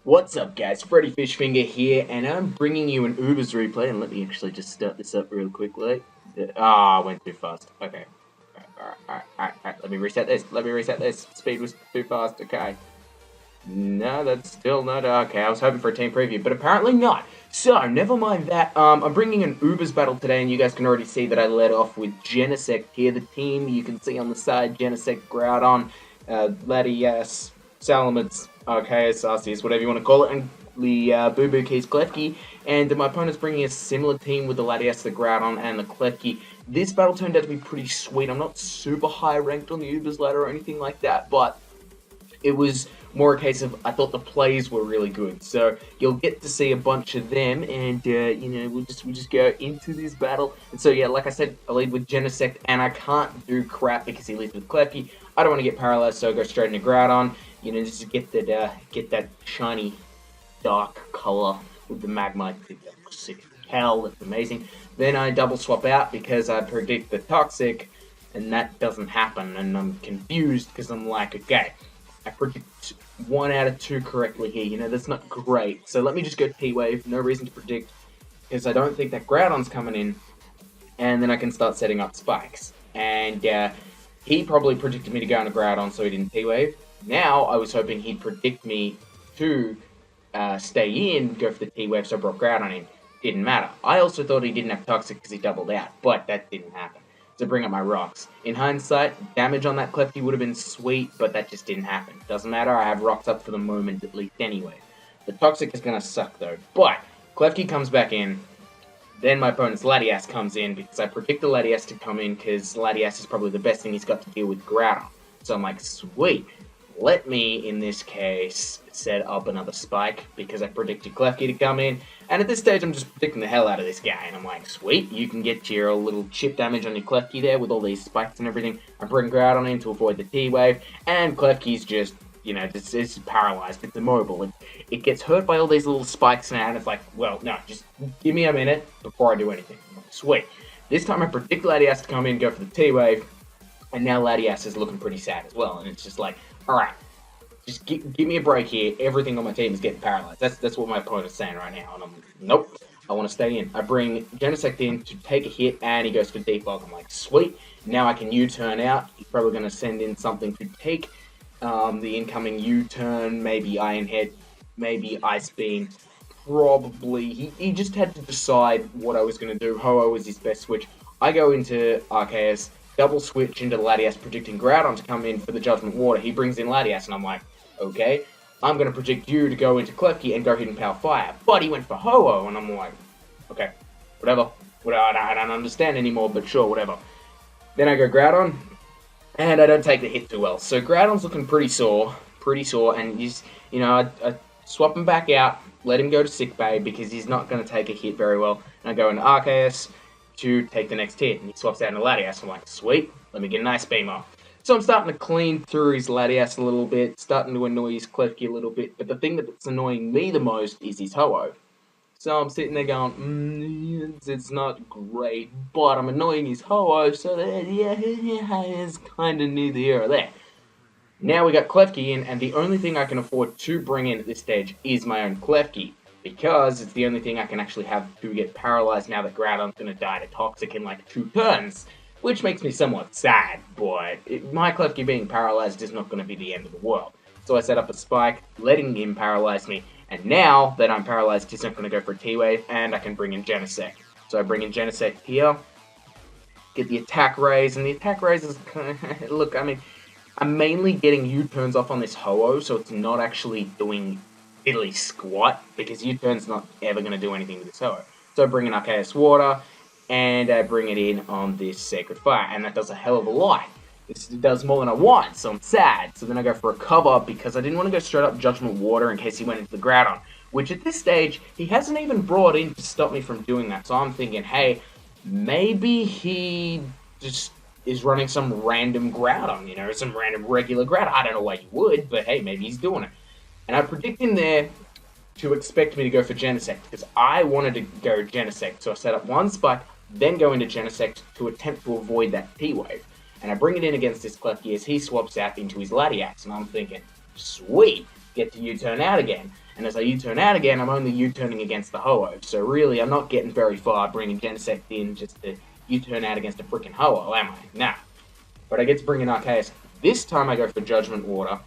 What's up, guys? Freddy Fishfinger here, and I'm bringing you an Uber's replay. And let me actually just start this up real quickly. I went too fast. Okay. Alright. Let me reset this. Speed was too fast. Okay. No, that's still not okay. I was hoping for a team preview, but apparently not. So, never mind that. I'm bringing an Uber's battle today, and you guys can already see that I led off with Genesect here. The team you can see on the side: Genesect, Groudon, Latias, Salamence, Arceus, Arceus, whatever you want to call it, and the Boo Boo Keys Klefki. And my opponent's bringing a similar team with the Latias, the Groudon, and the Klefki. This battle turned out to be pretty sweet. I'm not super high ranked on the Uber's ladder or anything like that, but it was more a case of I thought the plays were really good. So you'll get to see a bunch of them, and we'll just go into this battle. And so yeah, like I said, I lead with Genesect, and I can't do crap because he leads with Klefki. I don't want to get paralyzed, so I go straight into Groudon. Just to get that shiny dark color with the Magmite. That's sick as hell. That's amazing. Then I double swap out because I predict the Toxic, and that doesn't happen, and I'm confused because I'm like, okay, I predict 1 out of 2 correctly here. That's not great. So let me just go T-Wave. No reason to predict because I don't think that Groudon's coming in, and then I can start setting up spikes. And he probably predicted me to go into Groudon, so he didn't T-Wave. Now I was hoping he'd predict me to stay in, go for the T-Wave, so I brought Groudon in. Didn't matter. I also thought he didn't have Toxic because he doubled out, but that didn't happen. To bring up my rocks. In hindsight, damage on that Klefki would have been sweet, but that just didn't happen. Doesn't matter, I have rocks up for the moment at least anyway. The Toxic is going to suck though, but Klefki comes back in, then my opponent's Latias comes in because I predict the Latias to come in because Latias is probably the best thing he's got to deal with Groudon. So I'm like, sweet. Let me, in this case, set up another spike because I predicted Klefki to come in. And at this stage, I'm just predicting the hell out of this guy. And I'm like, sweet, you can get your little chip damage on your Klefki there with all these spikes and everything. I bring Groudon in to avoid the T-Wave. And Klefki's just, it's paralyzed. It's immobile. It gets hurt by all these little spikes now. And it's like, well, no, just give me a minute before I do anything. I'm like, sweet. This time I predict Latias to come in, go for the T-Wave. And now Latias is looking pretty sad as well. And it's just like, alright, just give me a break here. Everything on my team is getting paralyzed. That's what my opponent's saying right now. And I'm like, nope, I want to stay in. I bring Genesect in to take a hit, and he goes for Deep Bulk. I'm like, sweet. Now I can U-turn out. He's probably going to send in something to take the incoming U-turn. Maybe Iron Head, maybe Ice Beam. Probably. He just had to decide what I was going to do. Ho-Oh was his best switch. I go into Arceus. Double switch into Latias, predicting Groudon to come in for the Judgment Water. He brings in Latias, and I'm like, okay, I'm going to predict you to go into Klefki and go Hidden Power Fire. But he went for Ho-Oh, and I'm like, okay, whatever. I don't understand anymore, but sure, whatever. Then I go Groudon, and I don't take the hit too well. So Groudon's looking pretty sore, and he's, I swap him back out, let him go to sick bay because he's not going to take a hit very well. And I go into Arceus to take the next hit, and he swaps out into Latias. I'm like, sweet, let me get an Ice Beam off. So I'm starting to clean through his Latias a little bit, starting to annoy his Klefki a little bit, but the thing that's annoying me the most is his Ho-Oh. So I'm sitting there going, it's not great, but I'm annoying his Ho-Oh, so it's kind of neither here or there. Now we got Klefki in, and the only thing I can afford to bring in at this stage is my own Klefki, because it's the only thing I can actually have to get paralyzed now that Groudon's going to die to Toxic in like 2 turns, which makes me somewhat sad, but my Klefki being paralyzed is not going to be the end of the world. So I set up a spike, letting him paralyze me, and now that I'm paralyzed, he's not going to go for a T-Wave, and I can bring in Genesect. So I bring in Genesect here, get the attack raise, and the attack raise is look, I'm mainly getting U-turns off on this Ho-Oh, so it's not actually doing diddly squat, because U-turn's not ever going to do anything with this Ho-Oh. So I bring in Arceus Water, and I bring it in on this Sacred Fire, and that does a hell of a lot. This does more than I want, so I'm sad. So then I go for a cover, because I didn't want to go straight up Judgment Water in case he went into the Groudon, which at this stage, he hasn't even brought in to stop me from doing that. So I'm thinking, hey, maybe he just is running some random Groudon, some random regular Groudon. I don't know why you would, but hey, maybe he's doing it. And I predict him there to expect me to go for Genesect, because I wanted to go Genesect. So I set up one spike, then go into Genesect to attempt to avoid that T-Wave. And I bring it in against this Klefki as he swaps out into his Latias. And I'm thinking, sweet, get to U-turn out again. And as I U-turn out again, I'm only U-turning against the Ho-Oh. So really, I'm not getting very far bringing Genesect in just to U-turn out against a freaking Ho-Oh, am I? Nah. But I get to bring in Arceus. This time I go for Judgment Water,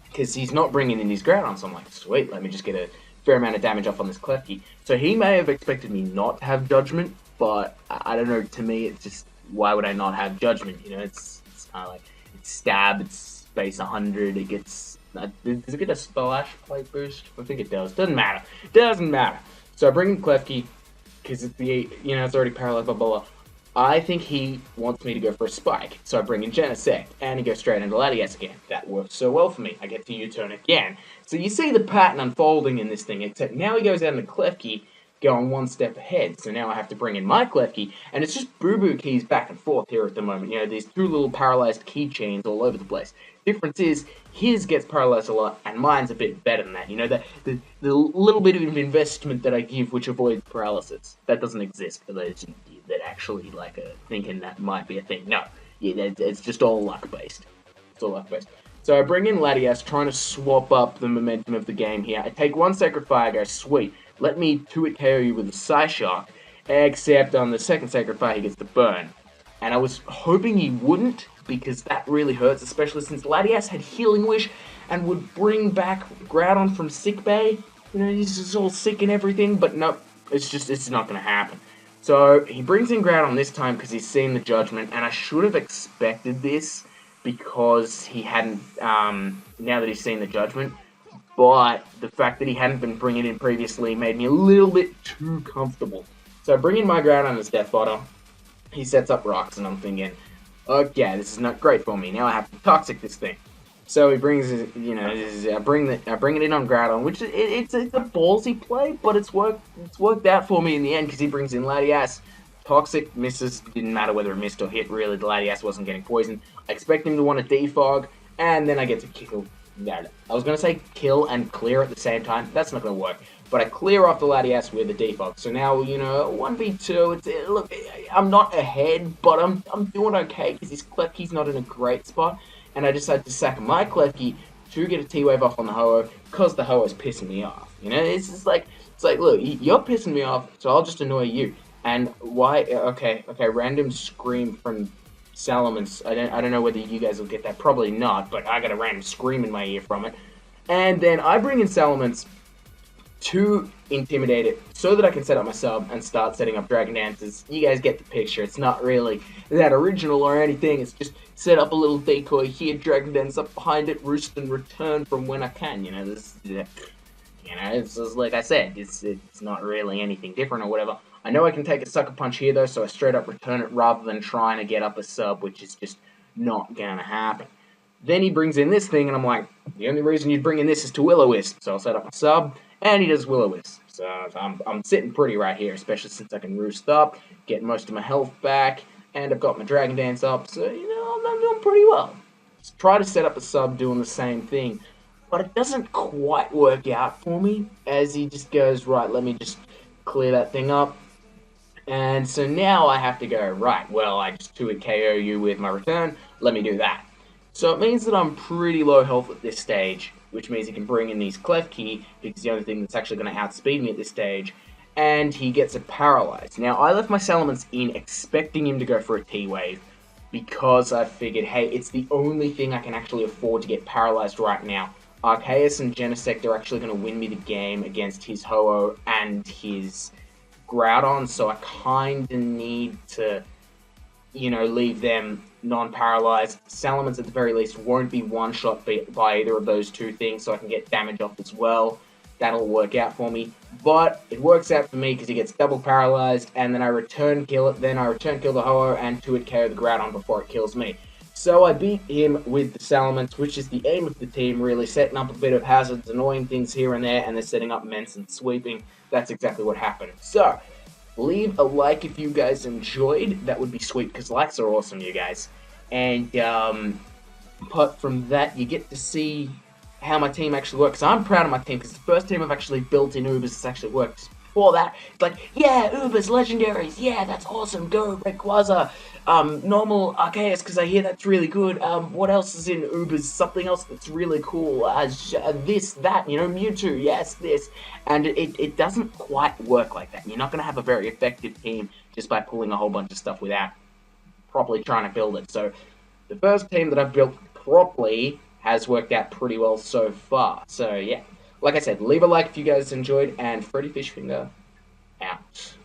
because he's not bringing in his Groudon, so I'm like, sweet, let me just get a fair amount of damage off on this Klefki. So he may have expected me not to have Judgment, but I don't know, to me, it's just, why would I not have Judgment? You know, it's kind of like, it's Stab, it's Space 100, it gets, does it get a Splash Plate boost? I think it does. Doesn't matter. Doesn't matter. So I bring in Klefki, because it's the, you know, it's already paralyzed, blah, blah, blah. I think he wants me to go for a Spike, so I bring in Genesect, and he goes straight into Latias again. That works so well for me. I get to U-turn again. So you see the pattern unfolding in this thing, except now he goes out into Klefki, going one step ahead. So now I have to bring in my Klefki, and it's just Boo-Boo keys back and forth here at the moment. You know, these two little paralyzed keychains all over the place. Difference is, his gets paralyzed a lot, and mine's a bit better than that. You know, the little bit of investment that I give which avoids paralysis. That doesn't exist for those that actually like thinking that might be a thing. No, yeah, it's just all luck-based. It's all luck-based. So I bring in Latias, trying to swap up the momentum of the game here. I take one Sacred Fire, go, sweet, let me 2-hit KO you with a Psyshock, except on the second Sacred Fire he gets the burn. And I was hoping he wouldn't, because that really hurts, especially since Latias had Healing Wish and would bring back Groudon from sickbay. You know, he's just all sick and everything, but no, it's not going to happen. So he brings in Groudon this time because he's seen the Judgment, and I should have expected this because he hadn't, now that he's seen the Judgment, but the fact that he hadn't been bringing it in previously made me a little bit too comfortable. So I bring in my Groudon as Death Fodder. He sets up rocks, and I'm thinking, okay, this is not great for me. Now I have to Toxic this thing. So he brings, you know, I bring it in on Groudon, which it's a ballsy play, but it's worked out for me in the end because he brings in Latias. Toxic misses, didn't matter whether it missed or hit. Really, the Latias wasn't getting poisoned. I expect him to want to defog, and then I get to kill. No, I was gonna say kill and clear at the same time. That's not gonna work. But I clear off the Latias with the defog. So now, you know, 1v2. Look, I'm not ahead, but I'm doing okay because his Klefki's not in a great spot. And I decided to sack my Klefki to get a T-Wave off on the Ho-Oh because the Ho-Oh's pissing me off. You know, it's just like, look, you're pissing me off, so I'll just annoy you. And why? Okay, random scream from Salamence. I don't know whether you guys will get that. Probably not, but I got a random scream in my ear from it. And then I bring in Salamence to intimidate it so that I can set up my sub and start setting up Dragon Dances. You guys get the picture. It's not really that original or anything. It's just set up a little decoy here, Dragon Dance up behind it, roost and return from when I can. You know, it's just like I said, it's not really anything different or whatever. I know I can take a Sucker Punch here though, so I straight up return it rather than trying to get up a sub, which is just not gonna happen. Then he brings in this thing, and I'm like, the only reason you'd bring in this is to Will-O-Wisp. So I'll set up my sub, and he does Will-O-Wisp. So I'm sitting pretty right here, especially since I can roost up, get most of my health back, and I've got my Dragon Dance up, so, you know, I'm doing pretty well. Just try to set up a sub doing the same thing, but it doesn't quite work out for me, as he just goes, right, let me just clear that thing up. And so now I have to go, right, well, I just 2-hit KO you with my return, let me do that. So it means that I'm pretty low health at this stage, which means he can bring in these Klefki, because it's the only thing that's actually going to outspeed me at this stage, and he gets it paralyzed. Now, I left my Salamence in expecting him to go for a T-Wave, because I figured, hey, it's the only thing I can actually afford to get paralyzed right now. Arceus and Genesect are actually going to win me the game against his Ho-Oh and his Groudon, so I kind of need to, you know, leave them non-paralyzed. Salamence at the very least won't be one-shot by either of those two things, so I can get damage off as well. That'll work out for me. But it works out for me because he gets double paralyzed, and then I return kill it. Then I return kill the Ho-Oh and 2-hit KO the Groudon before it kills me. So I beat him with the Salamence, which is the aim of the team, really setting up a bit of hazards, annoying things here and there, and then setting up Mence and sweeping. That's exactly what happened. So, leave a like if you guys enjoyed. That would be sweet, because likes are awesome, you guys. And, apart from that, you get to see how my team actually works. I'm proud of my team, because the first team I've actually built in Ubers has actually worked before that, it's like, yeah, Ubers, legendaries, yeah, that's awesome, go, Rayquaza, normal Arceus, because I hear that's really good, what else is in Ubers, something else that's really cool, this, that, you know, Mewtwo, yes, this, and it doesn't quite work like that. You're not going to have a very effective team just by pulling a whole bunch of stuff without properly trying to build it. So the first team that I've built properly has worked out pretty well so far. So yeah, like I said, leave a like if you guys enjoyed, and Freddy Fishfinger out.